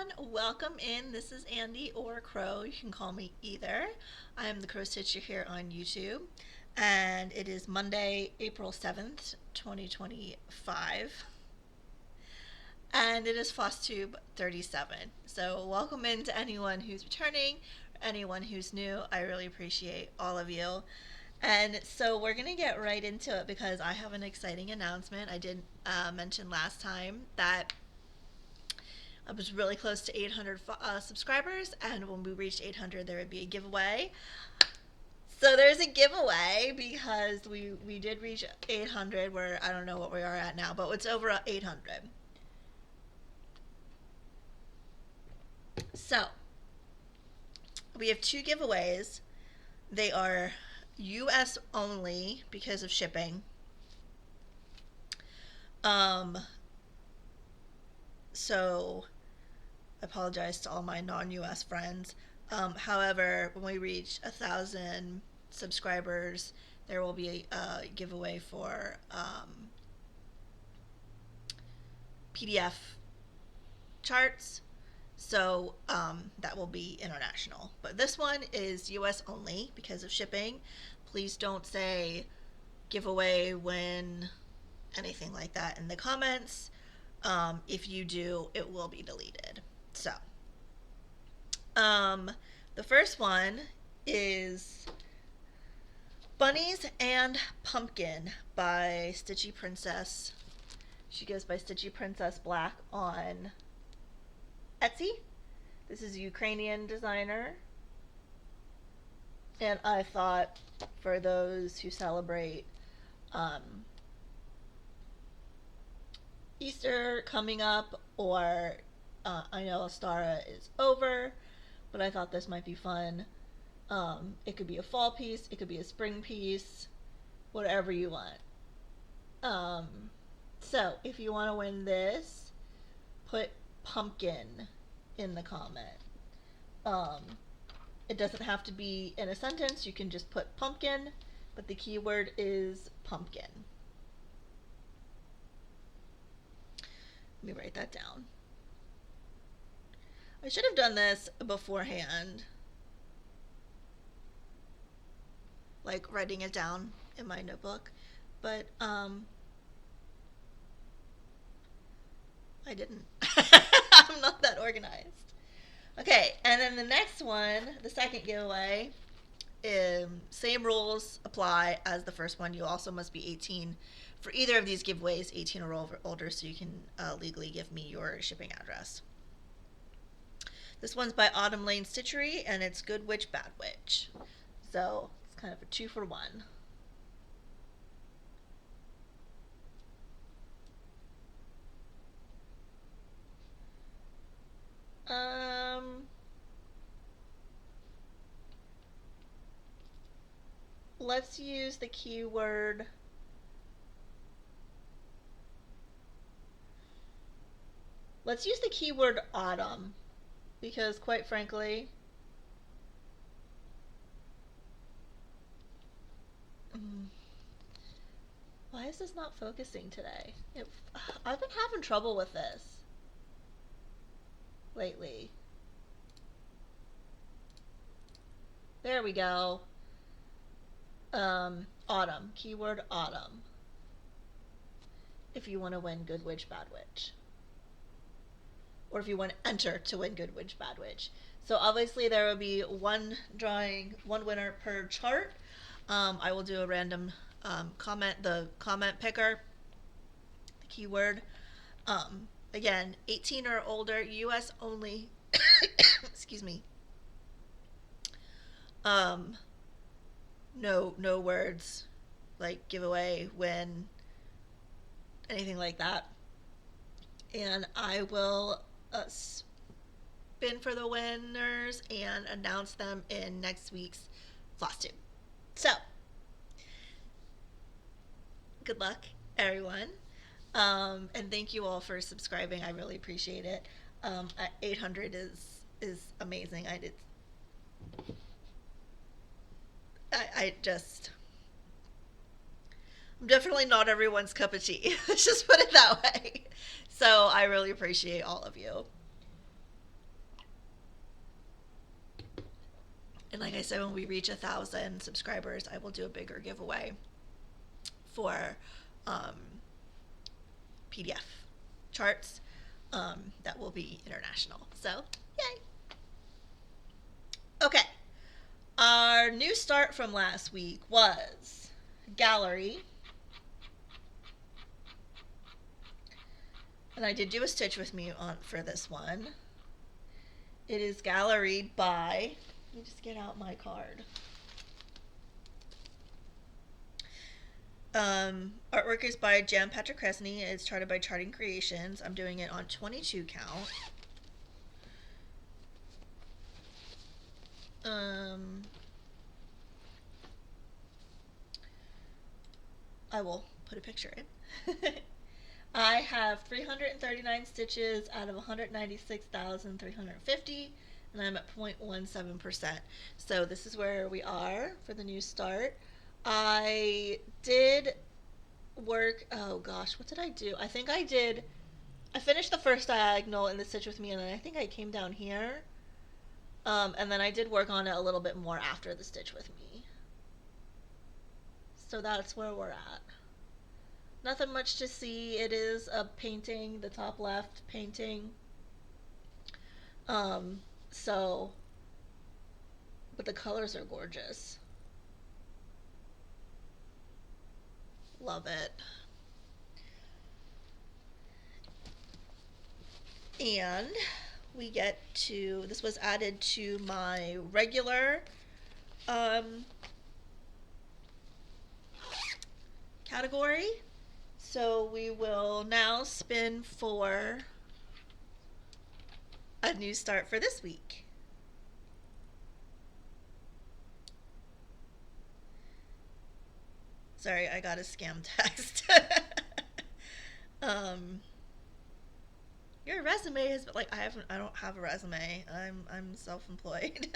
everyone. Welcome in. This is Andy or Crow. You can call me either. I am the Crow Stitcher here on YouTube, and it is Monday, April 7th, 2025, and it is Flosstube 37. So, welcome in to anyone who's returning, anyone who's new. I really appreciate all of you. And so we're going to get right into it because I have an exciting announcement. I did mention last time that I was really close to 800 subscribers, and when we reached 800, there would be a giveaway. So there's a giveaway because we did reach 800. Where I don't know what we are at now, but it's over 800. So we have two giveaways. They are U.S. only because of shipping. So I apologize to all my non-U.S. friends. However, when we reach 1,000 subscribers, there will be a giveaway for PDF charts. So that will be international. But this one is U.S. only because of shipping. Please don't say giveaway when anything like that in the comments. If you do, it will be deleted. So, the first one is Bunnies and Pumpkin by Stitchy Princess. She goes by Stitchy Princess Black on Etsy. This is a Ukrainian designer. And I thought for those who celebrate Easter coming up, or I know Ostara is over, but I thought this might be fun. It could be a fall piece, it could be a spring piece, whatever you want. So if you want to win this, put pumpkin in the comment. It doesn't have to be in a sentence, you can just put pumpkin, but the keyword is pumpkin. Let me write that down. I should have done this beforehand, like writing it down in my notebook, but I didn't. I'm not that organized. Okay, and then the next one, the second giveaway, same rules apply as the first one. You also must be 18 for either of these giveaways, 18 or older, so you can legally give me your shipping address. This one's by Autumn Lane Stitchery, and it's Good Witch, Bad Witch. So it's kind of a 2-for-1. Let's use the keyword autumn, because quite frankly, why is this not focusing today? I've been having trouble with this lately. There we go. Autumn. Keyword autumn. If you want to win Good Witch, Bad Witch. Or if you want to enter to win Good Witch, Bad Witch. So obviously there will be one winner per chart. I will do a random the comment picker, the keyword. Again, 18 or older, U.S. only. Excuse me. No words like giveaway, win, anything like that. And I will spin for the winners and announce them in next week's Flosstube. So, good luck, everyone. And thank you all for subscribing. I really appreciate it. 800 is amazing. I'm definitely not everyone's cup of tea. Let's just put it that way. So I really appreciate all of you. And like I said, when we reach 1,000 subscribers, I will do a bigger giveaway for um, PDF charts that will be international. So, yay! Okay, our new start from last week was gallery. And I did do a stitch with me on for this one. It is gallery by, let me just get out my card. Artwork is by Jan Patrick Kresny. It's charted by Charting Creations. I'm doing it on 22 count. I will put a picture in. I have 339 stitches out of 196,350, and I'm at 0.17%. So this is where we are for the new start. I did work, oh gosh, what did I do? I finished the first diagonal in the Stitch With Me, and then I think I came down here. And then I did work on it a little bit more after the Stitch With Me. So that's where we're at. Nothing much to see. It is a painting, the top left painting. So, but the colors are gorgeous. Love it. And we get to, this was added to my regular category. So we will now spin for a new start for this week. Sorry, I got a scam text. Your resume has been like, I don't have a resume. I'm self-employed.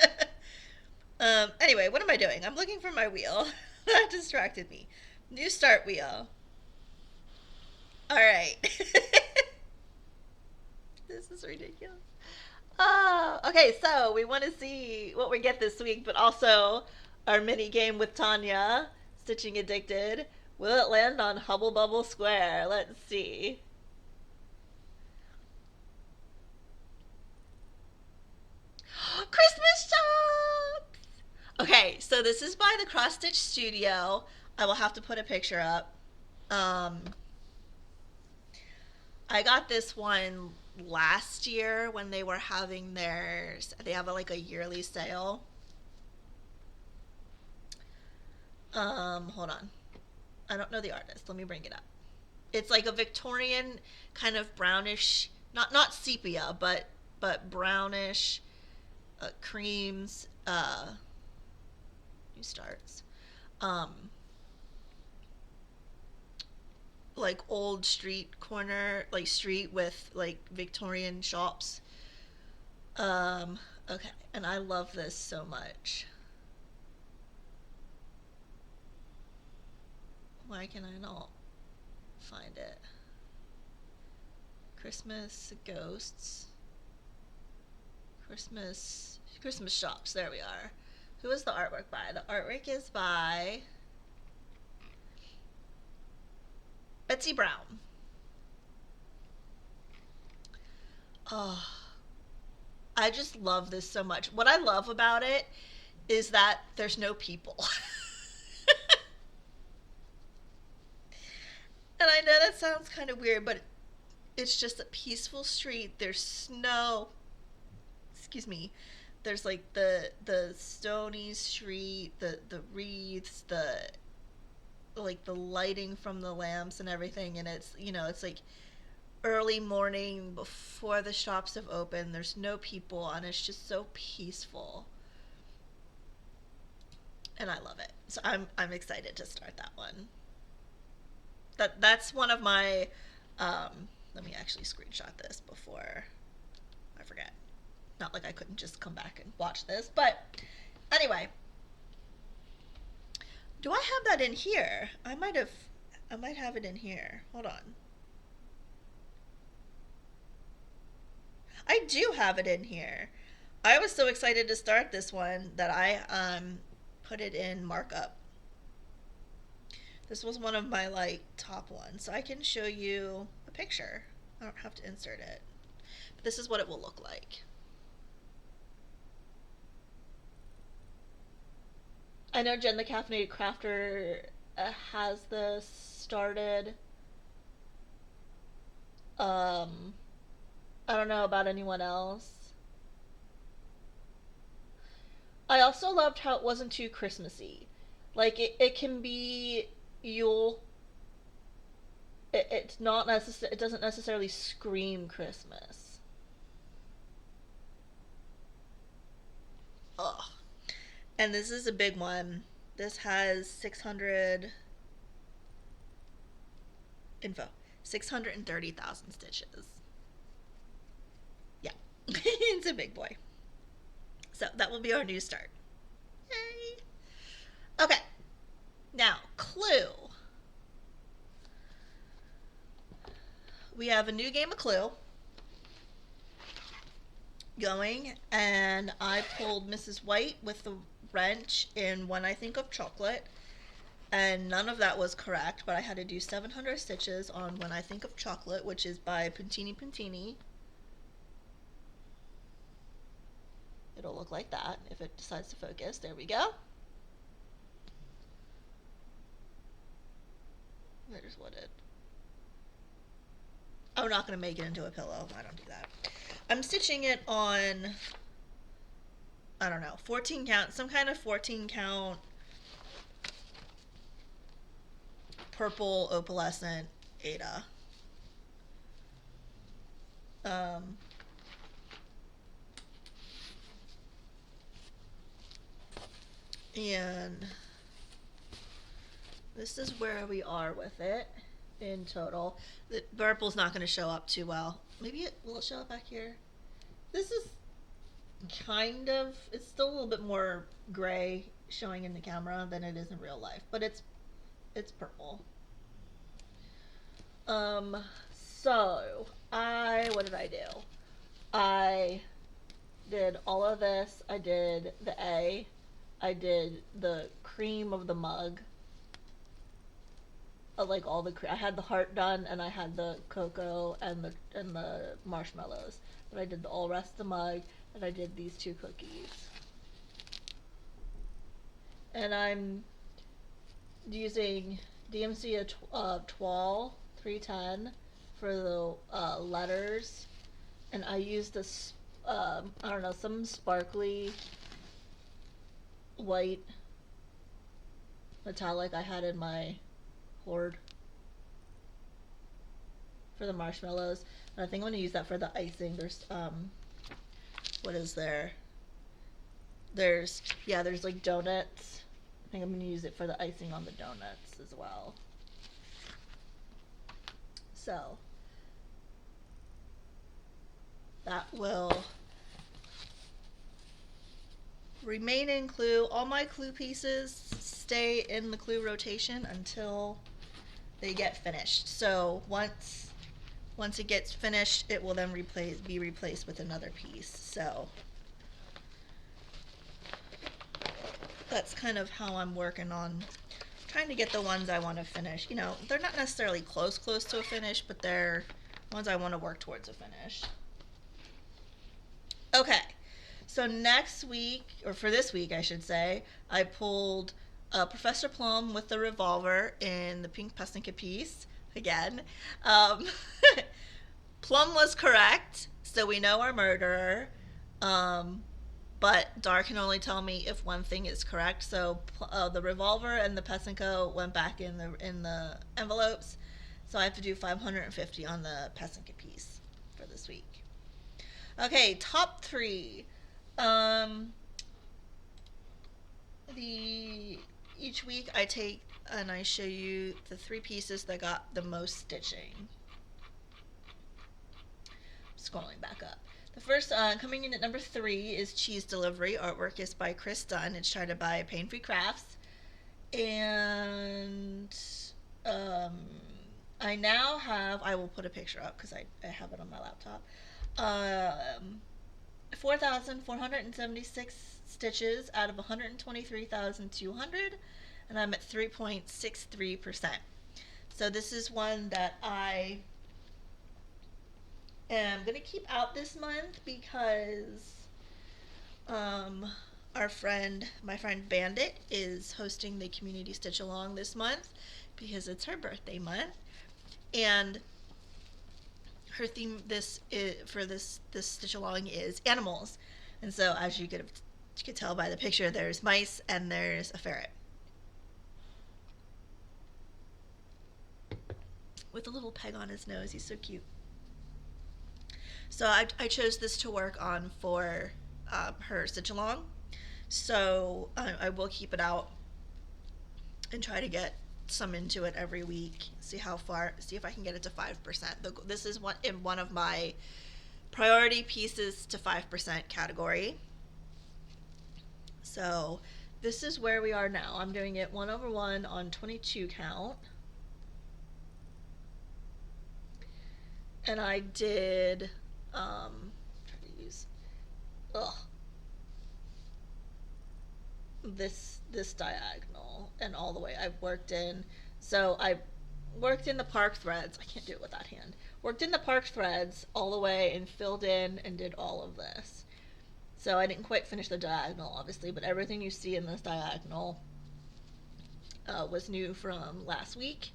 Anyway, what am I doing? I'm looking for my wheel. That distracted me. New start wheel. All right. This is ridiculous. Okay, so we want to see what we get this week, but also our mini game with Tanya, Stitching Addicted. Will it land on Hubble Bubble Square? Let's see. Christmas shops! Okay, so this is by the Cross Stitch Studio. I will have to put a picture up. I got this one last year when they were having they have like a yearly sale. Hold on. I don't know the artist. Let me bring it up. It's like a Victorian kind of brownish, not sepia, but brownish creams. New starts. Like old street corner, like street with like Victorian shops. Okay, and I love this so much. Why can I not find it? Christmas ghosts. Christmas shops. There we are. Who is the artwork by? The artwork is by Betsy Brown. Oh, I just love this so much. What I love about it is that there's no people. And I know that sounds kind of weird, but it's just a peaceful street. There's snow. Excuse me. There's like the stony street, the wreaths, the like the lighting from the lamps and everything, and it's it's like early morning before the shops have opened. There's no people, and it's just so peaceful. And I love it. So I'm excited to start that one. That's one of my let me actually screenshot this before I forget. Not like I couldn't just come back and watch this, but anyway. Do I have that in here? I might have it in here. Hold on. I do have it in here. I was so excited to start this one that I put it in markup. This was one of my like top ones, so I can show you a picture. I don't have to insert it. But this is what it will look like. I know Jen the Caffeinated Crafter has this started. Um, I don't know about anyone else. I also loved how it wasn't too Christmassy. Like it can be Yule. It's not necessary. It doesn't necessarily scream Christmas. Ugh. And this is a big one. This has 600 info. 630,000 stitches. Yeah. It's a big boy. So that will be our new start. Yay. Okay. Now, Clue. We have a new game of Clue going, and I pulled Mrs. White with the wrench in When I Think of Chocolate, and none of that was correct, but I had to do 700 stitches on When I Think of Chocolate, which is by Puntini Puntini. It'll look like that if it decides to focus. There we go. There's what it. I'm not going to make it into a pillow. I don't do that. I'm stitching it on, I don't know, 14 count, some kind of 14 count purple opalescent Ada. Um, and this is where we are with it in total. The purple's not going to show up too well. Maybe will it show up back here? This is kind of, it's still a little bit more gray showing in the camera than it is in real life, but it's purple. So what did I do? I did all of this. I did the A. I did the cream of the mug. Like all the I had the heart done, and I had the cocoa and the marshmallows. But I did the all rest of the mug, and I did these two cookies. And I'm using DMC Toile 310 for the letters, and I used this I don't know, some sparkly white metallic I had in my hoard for the marshmallows, and I think I'm going to use that for the icing. There's what is there? There's like donuts. I think I'm going to use it for the icing on the donuts as well. So that will remain in Clue. All my Clue pieces stay in the Clue rotation until they get finished. So once it gets finished, it will then be replaced with another piece. So that's kind of how I'm working on trying to get the ones I want to finish. You know, they're not necessarily close to a finish, but they're ones I want to work towards a finish. Okay, so next week, or for this week, I should say, I pulled Professor Plum with the revolver in the pink Pesnica piece again. Um, Plum was correct, so we know our murderer. But Dar can only tell me if one thing is correct. So the revolver and the Pessinka went back in the envelopes. So I have to do 550 on the Pessinka piece for this week. Okay, top three. The each week I take and I show you the three pieces that got the most stitching. Scrolling back up. The first, coming in at number 3 is Cheese Delivery. Artwork is by Chris Dunn. It's started by Pain Free Crafts. And I now have, I will put a picture up because I have it on my laptop. 4,476 stitches out of 123,200, and I'm at 3.63%. So this is one that I am going to keep out this month because um, my friend Bandit, is hosting the community stitch along this month because it's her birthday month, and her theme for this stitch along is animals, and so as you could tell by the picture, there's mice and there's a ferret with a little peg on his nose. He's so cute. So I chose this to work on for her stitch along. So I will keep it out and try to get some into it every week. See if I can get it to 5%. This is in one of my priority pieces to 5% category. So this is where we are now. I'm doing it 1/1 on 22 count. And I did try to use this diagonal and all the way. I worked in the park threads. I can't do it with that hand. Worked in the park threads all the way and filled in and did all of this. So I didn't quite finish the diagonal, obviously, but everything you see in this diagonal was new from last week.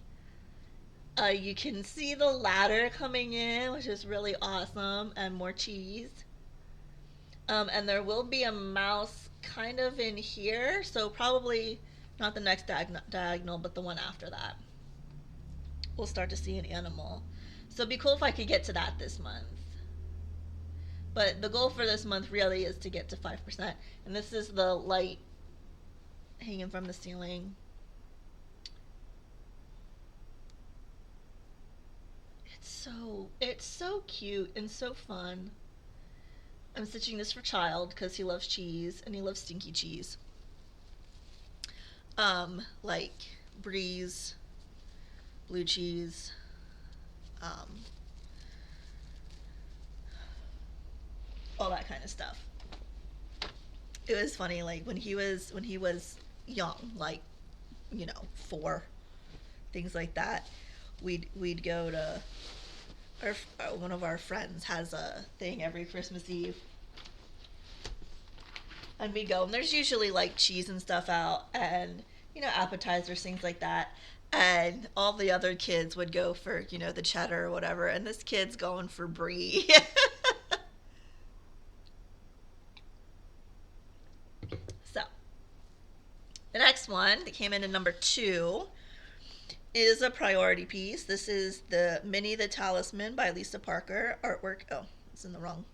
You can see the ladder coming in, which is really awesome, and more cheese. And there will be a mouse kind of in here, so probably not the next diagonal, but the one after that. We'll start to see an animal. So it'd be cool if I could get to that this month. But the goal for this month really is to get to 5%. And this is the light hanging from the ceiling. It's so cute and so fun. I'm stitching this for Child because he loves cheese and he loves stinky cheese. Like Breeze, blue cheese, all that kind of stuff. It was funny, like when he was young, like 4, things like that. We'd go to one of our friends has a thing every Christmas Eve, and we go, and there's usually like cheese and stuff out, and appetizers, things like that, and all the other kids would go for the cheddar or whatever, and this kid's going for brie. So the next one that came in at number 2 is a priority piece. This is the Minnie the Talisman by Lisa Parker. Artwork, it's in the wrong.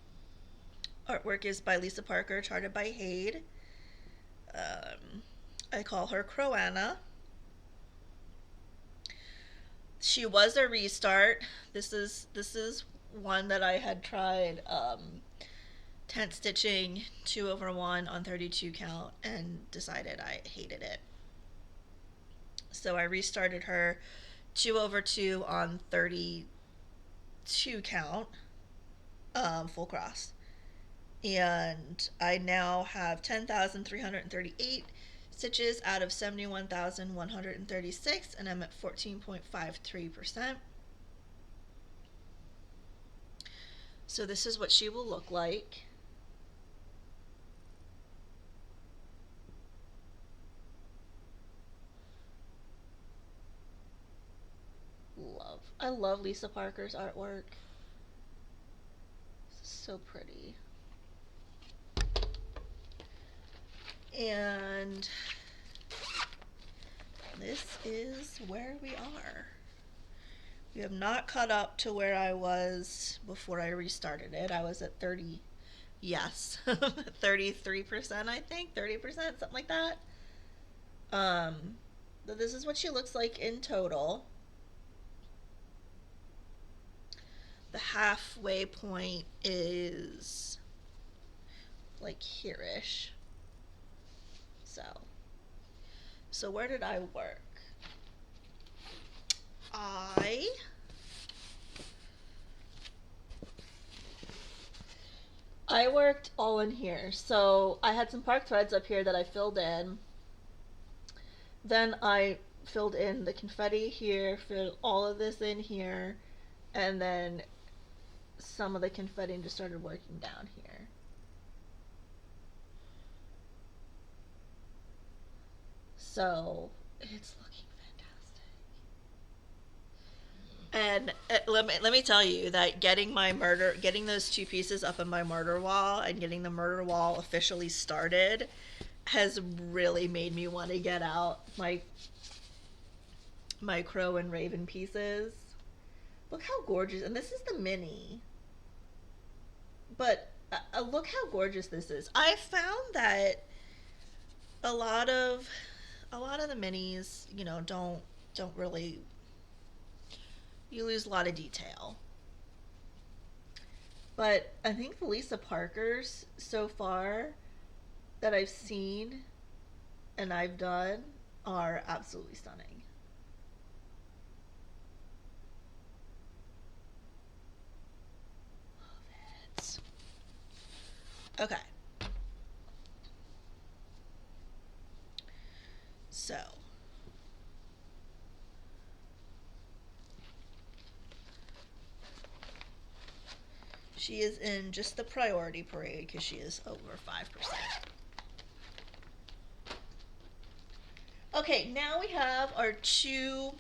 Artwork is by Lisa Parker, charted by Hade. I call her Croanna. She was a restart. This is one that I had tried tent stitching 2/1 on 32 count and decided I hated it. So I restarted her 2/2 on 32 count, full cross. And I now have 10,338 stitches out of 71,136, and I'm at 14.53%. So this is what she will look like. I love Lisa Parker's artwork. This is so pretty. And this is where we are. We have not caught up to where I was before I restarted it. I was at 33%, I think, 30%, something like that. But this is what she looks like in total. The halfway point is like here-ish. So where did I work? I I worked all in here. So I had some park threads up here that I filled in. Then I filled in the confetti here, filled all of this in here, and then some of the confetti just started working down here. So it's looking fantastic. And let me tell you that getting those two pieces up in my murder wall and getting the murder wall officially started has really made me want to get out my crow and raven pieces. Look how gorgeous, and this is the mini. But look how gorgeous this is. I found that a lot of the minis, don't really, you lose a lot of detail. But I think the Lisa Parkers so far that I've seen and I've done are absolutely stunning. Love it. Okay. So, she is in just the priority parade because she is over 5%. Okay, now we have our two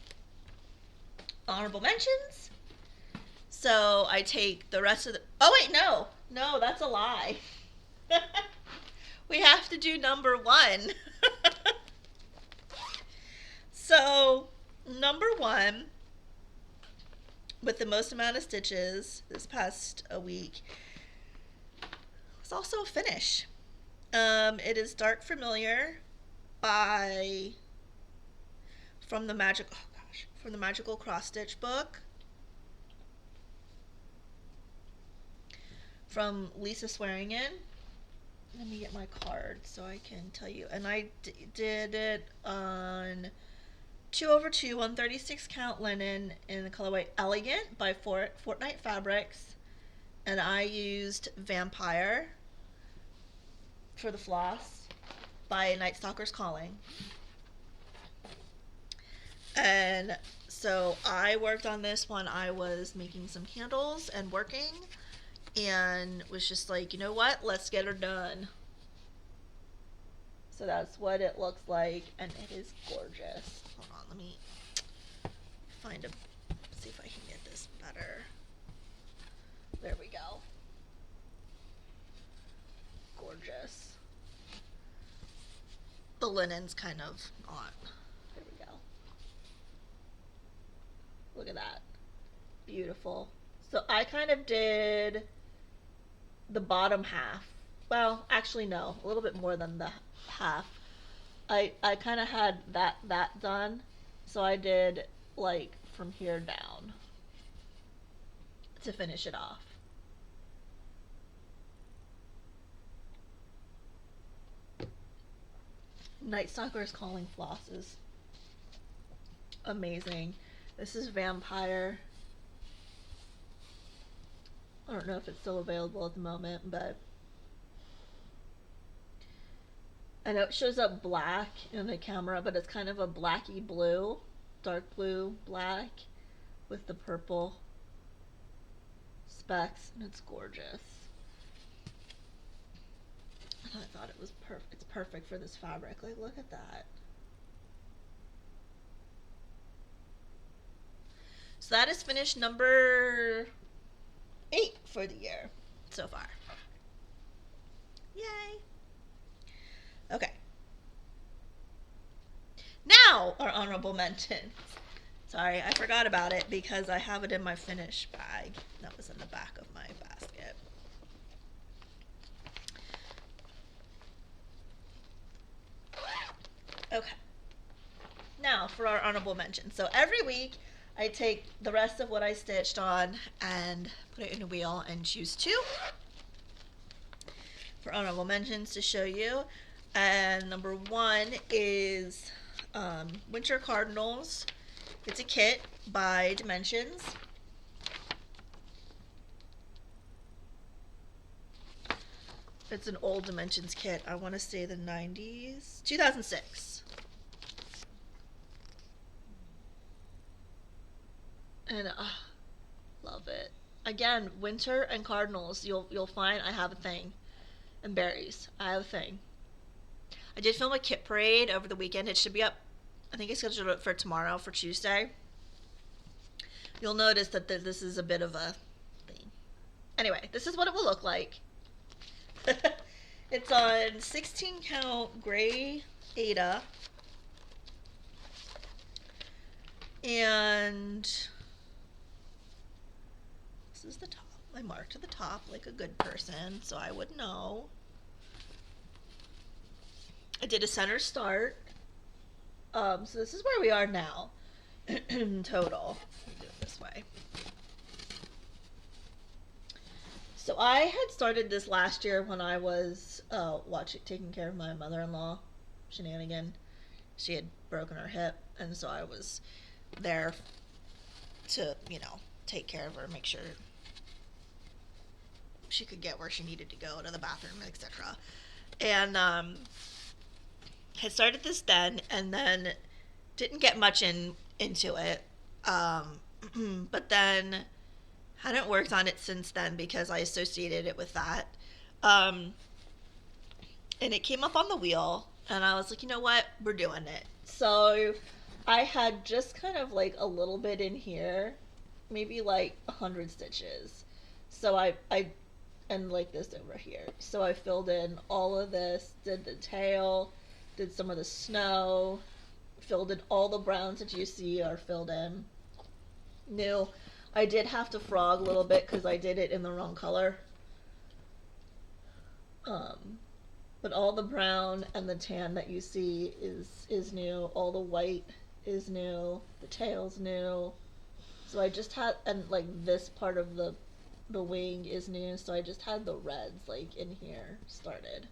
honorable mentions. So I take the rest of the. Oh, wait, no. No, that's a lie. We have to do number one. So, number one, with the most amount of stitches this past a week, was also a finish. It is Dark Familiar by from the Magical Cross Stitch book from Lisa Swearingen. Let me get my card so I can tell you. And I did it on 2/2 136 count linen in the colorway Elegant by Fortnite Fabrics, and I used Vampire for the floss by Night Stalker's Calling. And so I worked on this when I was making some candles and working, and was just like, you know what, let's get her done. So that's what it looks like, and it is gorgeous. Hold on, let me see if I can get this better. There we go. Gorgeous. The linen's kind of on. There we go. Look at that. Beautiful. So I kind of did the bottom half. Well, actually no, a little bit more than the half. I kind of had that done, so I did like from here down to finish it off. Night Stalker's Calling floss is amazing. This is Vampire. I don't know if it's still available at the moment, but I know it shows up black in the camera, but it's kind of a blacky blue, dark blue, black, with the purple specks, and it's gorgeous. And I thought it was perfect. It's perfect for this fabric. Like, look at that. So that is finished number 8 for the year so far. Yay! Okay. Now our honorable mentions. Sorry, I forgot about it because I have it in my finish bag that was in the back of my basket. Okay. Now for our honorable mentions. So every week I take the rest of what I stitched on and put it in a wheel and choose 2 for honorable mentions to show you. And number 1 is Winter Cardinals. It's a kit by Dimensions. It's an old Dimensions kit. I want to say the 90s. 2006. And love it. Again, winter and cardinals. You'll find I have a thing. And berries. I have a thing. I did film a kit parade over the weekend. It should be up. I think I scheduled it for tomorrow, for Tuesday. You'll notice that this is a bit of a thing. Anyway, this is what it will look like. It's on 16 count gray Ada. And this is the top. I marked the top like a good person, so I would know. I did a center start. So this is where we are now. Total. Let me do it this way. So I had started this last year when I was taking care of my mother-in-law, shenanigan. She had broken her hip, and so I was there to, take care of her, make sure she could get where she needed to go, to the bathroom, etc. And had started this then, and then didn't get much into it. But then hadn't worked on it since then because I associated it with that. And it came up on the wheel, and I was like, you know what? We're doing it. So I had just kind of like a little bit in here, maybe like 100 stitches. So I and like this over here. So I filled in all of this, did the tail, did some of the snow, filled in all the browns that you see are filled in. New. I did have to frog a little bit because I did it in the wrong color. But all the brown and the tan that you see is new. All the white is new. The tail's new. So I just had, and like this part of the wing is new. So I just had the reds like in here started.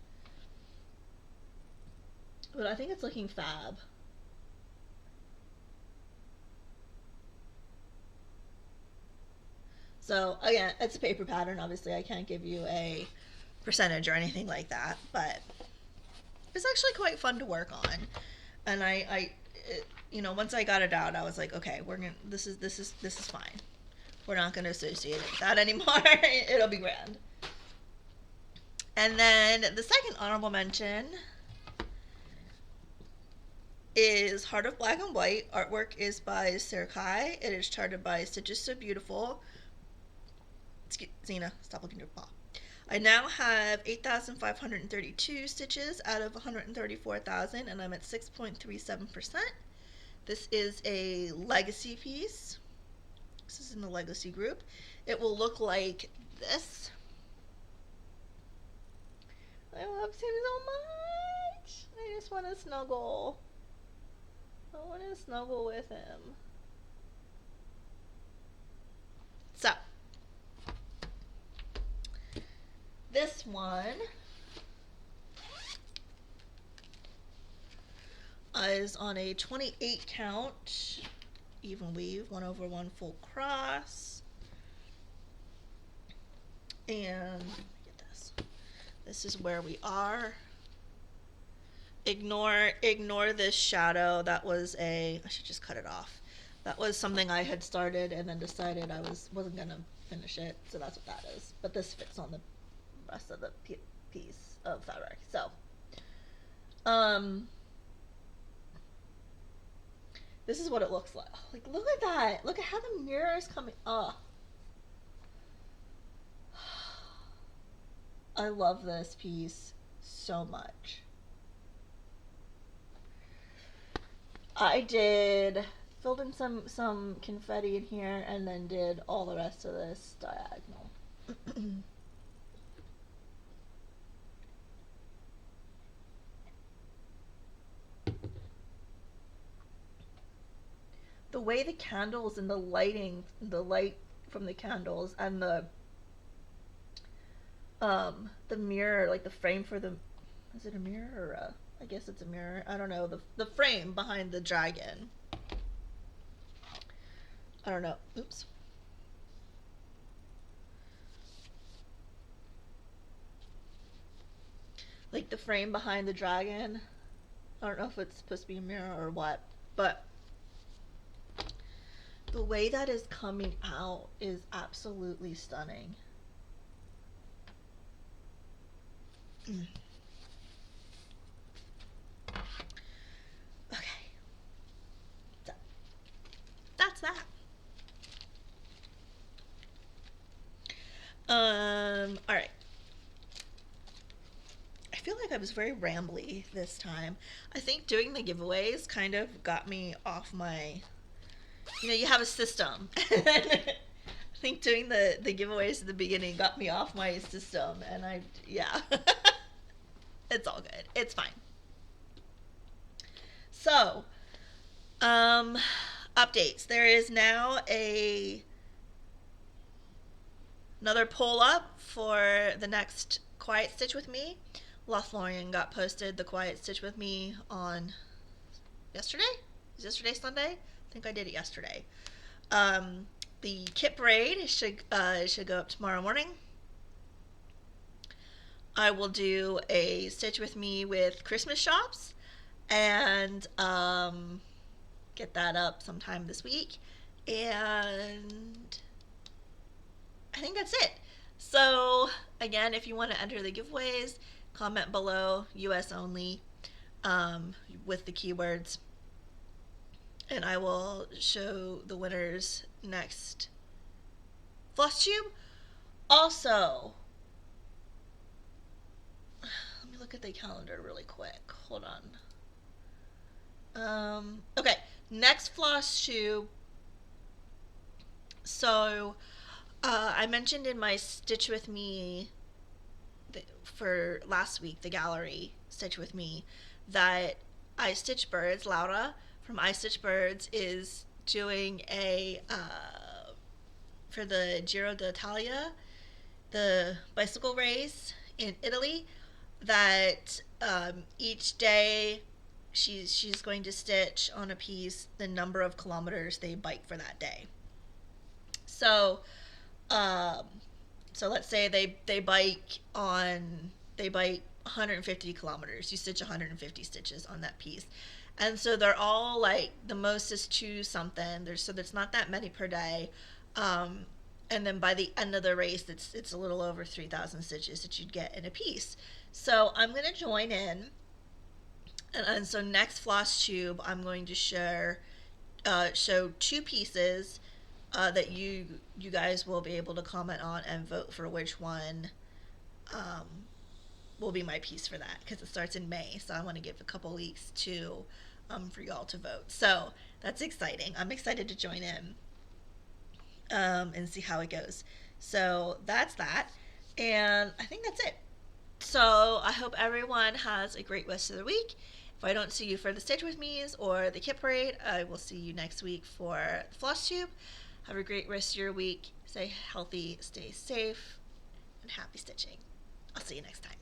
But I think it's looking fab. So again, it's a paper pattern. Obviously, I can't give you a percentage or anything like that, but it's actually quite fun to work on. And once I got it out, I was like, okay, this is fine. We're not gonna associate it with that anymore. It'll be grand. And then the second honorable mention is Heart of Black and White. Artwork is by Serkai. It is charted by Stitches So Beautiful. Zena, stop looking at your paw. I now have 8,532 stitches out of 134,000, and I'm at 6.37%. This is a legacy piece. This is in the legacy group. It will look like this. I love him so much. I just want to snuggle. I want to snuggle with him. So, this one is on a 28 count even weave, 1/1 full cross. And get this. This is where we are. Ignore this shadow. That was I should just cut it off. That was something I had started and then decided I wasn't gonna finish it, so that's what that is. But this fits on the rest of the piece of fabric. So, this is what it looks like. Like, look at that. Look at how the mirror is coming up. I love this piece so much. I filled in some confetti in here and then did all the rest of this diagonal. The way the candles and the lighting, the light from the candles and the mirror, like the frame for the, is it a mirror or a, I guess it's a mirror. I don't know. The frame behind the dragon. I don't know. Oops. frame behind the dragon. I don't know if it's supposed to be a mirror or what, but the way that is coming out is absolutely stunning. Mm. Okay. So, that's that. All right. I feel like I was very rambly this time. I think doing the giveaways kind of got me off my. You have a system. I think doing the giveaways at the beginning got me off my system, and yeah. It's all good. It's fine. So, um, updates. There is now another poll up for the next Quiet Stitch with Me. Lothlorien got posted the Quiet Stitch with Me on yesterday? Is yesterday Sunday? I think I did it yesterday. The kit braid should go up tomorrow morning. I will do a Stitch with Me with Christmas shops and get that up sometime this week. And I think that's it. So, again, if you want to enter the giveaways, comment below, US only, with the keywords. And I will show the winners next Flosstube. Also, let me look at the calendar really quick. Hold on. Okay, next Flosstube. So, I mentioned in my Stitch with Me for last week, the gallery Stitch with Me, that I Stitch Birds, Laura from I Stitch Birds, is doing for the Giro d'Italia, the bicycle race in Italy, that each day she's going to stitch on a piece the number of kilometers they bike for that day. So, so let's say they bike 150 kilometers. You stitch 150 stitches on that piece, and so they're all like the most is 2 something. There's not that many per day, and then by the end of the race, it's a little over 3,000 stitches that you'd get in a piece. So I'm gonna join in, and so next Flosstube I'm going to show 2 pieces that you guys will be able to comment on and vote for which one will be my piece for that, because it starts in May, so I want to give a couple weeks to for y'all to vote. So that's exciting. I'm excited to join in and see how it goes. So that's that, and I think that's it. So I hope everyone has a great rest of the week. If I don't see you for the Stitch with Me's or the Kit Parade, I will see you next week for the Flosstube. Have a great rest of your week. Stay healthy, stay safe, and happy stitching. I'll see you next time.